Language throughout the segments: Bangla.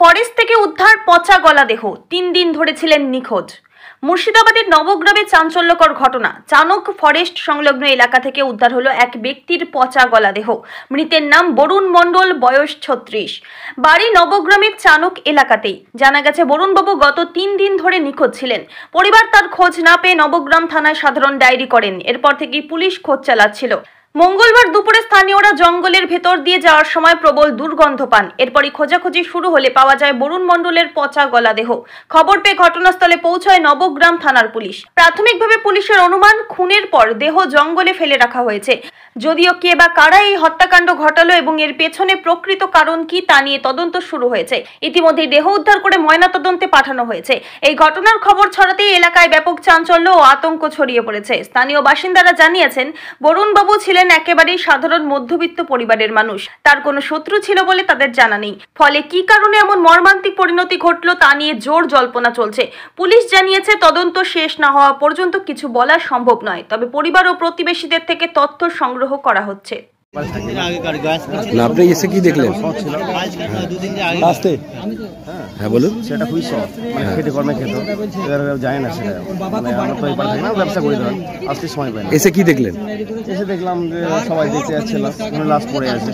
ফরেস্ট থেকে উদ্ধার পচা গলা দেহ, 3 দিন ধরে ছিলেন নিখোঁজ। মুর্শিদাবাদের নবগ্রামে চাঞ্চল্যকর ঘটনা। চানক ফরেস্ট সংলগ্ন এলাকা থেকে উদ্ধার হলো এক ব্যক্তির পচা গলা দেহ। মৃতের নাম বরুণ মণ্ডল, বয়স 36, বাড়ি নবগ্রামের চানক এলাকাতেই। জানা গেছে বরুণবাবু গত 3 দিন ধরে নিখোঁজ ছিলেন। পরিবার তার খোঁজ না পেয়ে নবগ্রাম থানায় সাধারণ ডায়েরি করেন। এরপর থেকেই পুলিশ খোঁজ চালাচ্ছিল। মঙ্গলবার দুপুরে স্থানীয়রা জঙ্গলের ভেতর দিয়ে যাওয়ার সময় প্রবল দুর্গন্ধ পান। এরপরই খোঁজাখুঁজি শুরু হলে পাওয়া যায় বরুণ মণ্ডলের পচা গলা দেহ। খবর পেয়ে ঘটনাস্থলে পৌঁছায় নবগ্রাম থানার পুলিশ। প্রাথমিকভাবে পুলিশের অনুমান, খুনের পর দেহ জঙ্গলে ফেলে রাখা হয়েছে। যদিও কে বা কারা এই হত্যাকাণ্ড ঘটালো এবং এর পেছনে প্রকৃত কারণ কি তা নিয়ে তদন্ত শুরু হয়েছে। ইতিমধ্যেই দেহ উদ্ধার করে ময়নাতদন্তে পাঠানো হয়েছে। এই ঘটনার খবর ছড়াতেই এলাকায় ব্যাপক চাঞ্চল্য ও আতঙ্ক ছড়িয়ে পড়েছে। স্থানীয় বাসিন্দারা জানিয়েছেন, বরুণবাবু ছিলেন একেবারেই সাধারণ মধ্যবিত্ত পরিবারের মানুষ। তার কোনো শত্রু ছিল বলে তাদের জানা নেই। ফলে কি কারণে এমন মর্মান্তিক পরিণতি ঘটলো তা নিয়ে জোর জল্পনা চলছে। পুলিশ জানিয়েছে, তদন্ত শেষ না হওয়া পর্যন্ত কিছু বলা সম্ভব নয়। তবে পরিবার ও প্রতিবেশীদের থেকে তথ্য সংগ্রহ করা হচ্ছে। না, আপনি এসে কি দেখলেন? হ্যাঁ বলুন। সেটা খুবই শখ, মানে খেতে কর্মে খেত, এবার যায় না সেটা, মানে আমরা তো এবার থাকি না, ব্যবসা করি ধরেন, আসতে সময় পাই না। এসে কি দেখলেন? এসে দেখলাম যে সবাই দেখতে যাচ্ছে, লাশ পড়ে আছে,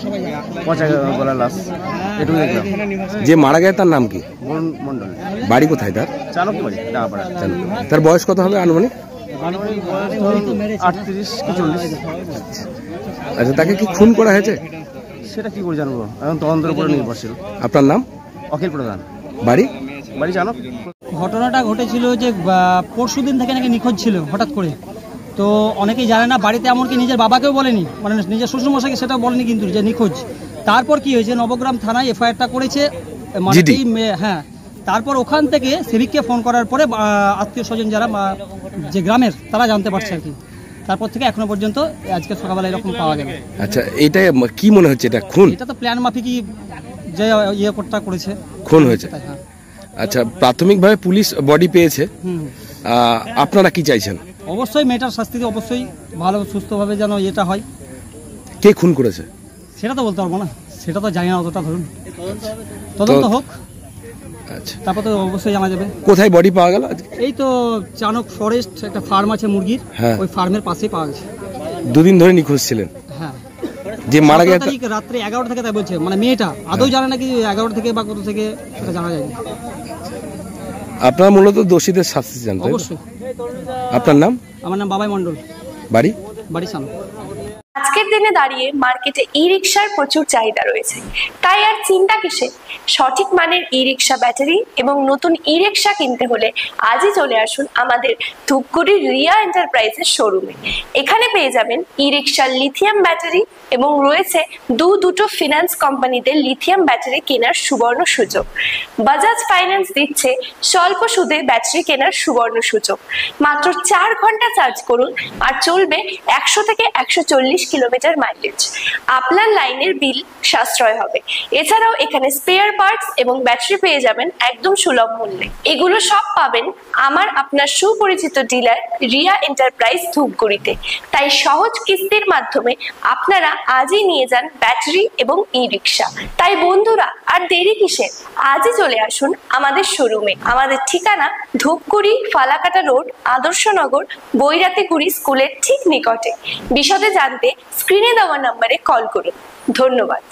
পচা গলা লাশ, এটুকু দেখলাম। যে মারা গেছে তার নাম কি? বরুণ মণ্ডল। বাড়ি কোথায় তার? চানক বাড়ি, ডাঙাপাড়া। তার বয়স কত হবে আনুমানিক? আনুমানিক বয়স ধরুন 38 কি 40। আচ্ছা, তাকে কি খুন করা হয়েছে? সেটা কি করে জানবো, এখন তদন্তের উপরে নির্ভরশীল। আপনার নাম? অখিল প্রধান। বাড়ি? বাড়ি চানক। ঘটনাটা ঘটেছিল যে পরশুদিন থেকে নাকি নিখোঁজ ছিল হঠাৎ করে। তো অনেকেই জানে না, বাড়িতে এমনকি নিজের বাবাকেও বলেনি, মানে নিজের শ্বশুরমশাইকে সেটাও বলেনি কিন্তু যে নিখোঁজ। তারপর কি হয়েছে, নবগ্রাম থানায় এফআইআরটা করেছে। হ্যাঁ, তারপর ওখান থেকে সিভিককে ফোন করার পরে আত্মীয় স্বজন যারা যে গ্রামের তারা জানতে পারছে আর কি। তারপর থেকে এখনো পর্যন্ত আজকে সকালবেলা এরকম পাওয়া গেল। আচ্ছা, এটা কি মনে হচ্ছে, এটা খুন? এটা তো প্ল্যান মাফিকই যে কোটটা করেছে, খুন হয়েছে। আচ্ছা, প্রাথমিকভাবে পুলিশ বডি পেয়েছে, আপনারা কি চাইছেন? অবশ্যই মেয়েটার শাস্তি অবশ্যই ভালো সুস্থভাবে যেন এটা হয়। কে খুন করেছে সেটা তো বলতে পারবো না, সেটা তো জানি না অতটা, ধরুন তদন্ত হোক। আচ্ছা, তারপর তো অবশ্যই জানা যাবে। কোথায় বডি পাওয়া গেল? এই তো চানক ফরেস্ট একটা ফার্ম আছে মুরগির, ওই ফার্মের পাশেই পাওয়া গেছে। 2 দিন ধরে নিখোঁজ ছিলেন? হ্যাঁ। যে মারা গেছে রাত্রে 11টা থেকে তাই বলছে, মানে মেয়েটা আদৌ জানে নাকি 11টা থেকে বা কত থেকে সেটা জানা যায়নি। আপনারা মূলত দোষীদের শাস্তি চান? অবশ্যই। আপনার নাম? আমার নাম বাবাই মণ্ডল। বাড়ি? বাড়ি চানক। আজকের দিনে দাঁড়িয়ে মার্কেটে ই রিকশার প্রচুর চাহিদা রয়েছে, তাই আর চিন্তা কিসে? সঠিক মানের ই রিকশা ব্যাটারি এবং নতুন ই রিকশা কিনতে হলে আজই চলে আসুন আমাদের ধূপগুড়ির রিয়া এন্টারপ্রাইজের শোরুমে। এখানে পেয়ে যাবেন ই রিকশার লিথিয়াম ব্যাটারি এবং রয়েছে দুটো ফিনান্স কোম্পানিতে লিথিয়াম ব্যাটারি কেনার সুবর্ণ সুযোগ। বাজাজ ফাইন্যান্স দিচ্ছে স্বল্প সুদে ব্যাটারি কেনার সুবর্ণ সুযোগ। মাত্র 4 ঘন্টা চার্জ করুন আর চলবে 100 থেকে 140 কিলোমিটার মাইলেজ। আপনার লাইনের বিল সাশ্রয় হবে। এছাড়াও এখানে স্পেয়ার পার্টস এবং ব্যাটারি পেয়ে যাবেন একদম সুলভ মূল্যে। এগুলো সব পাবেন আমার আপনার সুপরিচিত ডিলার রিয়া এন্টারপ্রাইজ ধূপগুড়িতে। তাই সহজ কিস্তির মাধ্যমে আপনারা আজই নিয়ে যান ব্যাটারি এবং ই রিকশা। তাই বন্ধুরা, আর দেরি কিসের? আজই চলে আসুন আমাদের শোরুমে। আমাদের ঠিকানা ধূপগুড়ি ফালাকাটা রোড, আদর্শনগর, বৈরাতিগুড়ি স্কুলের ঠিক নিকটে। বিশদে জানতে স্ক্রিনে দেওয়া নম্বরে কল করুন। ধন্যবাদ।